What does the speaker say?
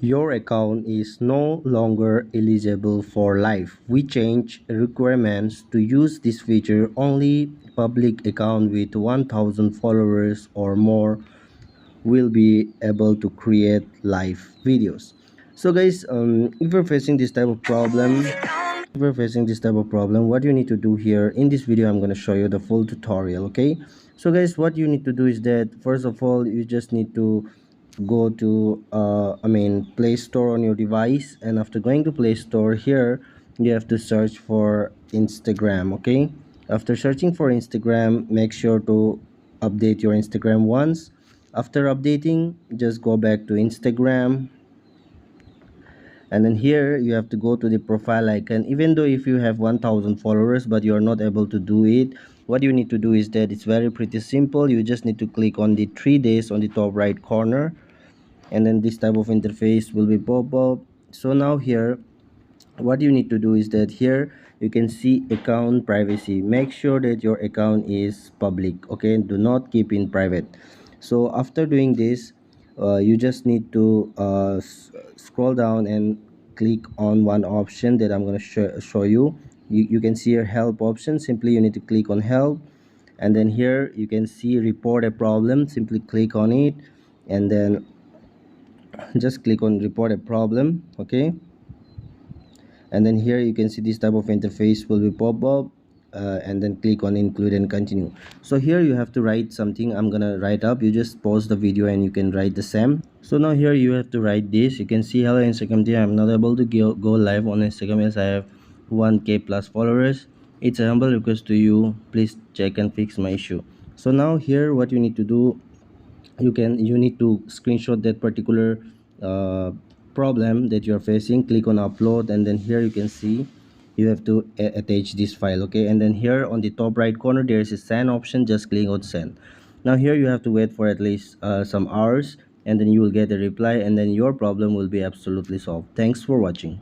Your account is no longer eligible for live. We change requirements to use this feature. Only public account with 1000 followers or more will be able to create live videos. So guys, if you're facing this type of problem, what you need to do here in this video, I'm going to show you the full tutorial. Okay, so guys, what you need to do is that first of all you just need to go to Play Store on your device, and after going to Play Store, here you have to search for Instagram. Okay, after searching for Instagram, make sure to update your Instagram once. After updating, just go back to Instagram, and then here you have to go to the profile icon. Even though if you have 1000 followers but you're not able to do it, what you need to do is that it's very pretty simple. You just need to click on the 3 days on the top right corner, and then this type of interface will be pop up. So now here what you need to do is that here you can see account privacy. Make sure that your account is public, okay? Do not keep in private. So after doing this, you just need to scroll down and click on one option that I'm going to show you. You can see your help option. Simply you need to click on help, and then here you can see report a problem. Simply click on it, and then just click on report a problem. Okay, and then here you can see this type of interface will be pop up, and then click on include and continue. So here you have to write something. I'm gonna write up. You just pause the video and you can write the same. So now here you have to write this. You can see, hello Instagram team, I'm not able to go live on Instagram as I have 1k plus followers. It's a humble request to you, please check and fix my issue. So now here what you need to do, you need to screenshot that particular problem that you're facing. Click on upload, and then here you can see you have to attach this file. Okay, and then here on the top right corner there is a send option. Just click on send. Now here you have to wait for at least some hours, and then you will get a reply, and then your problem will be absolutely solved. Thanks for watching.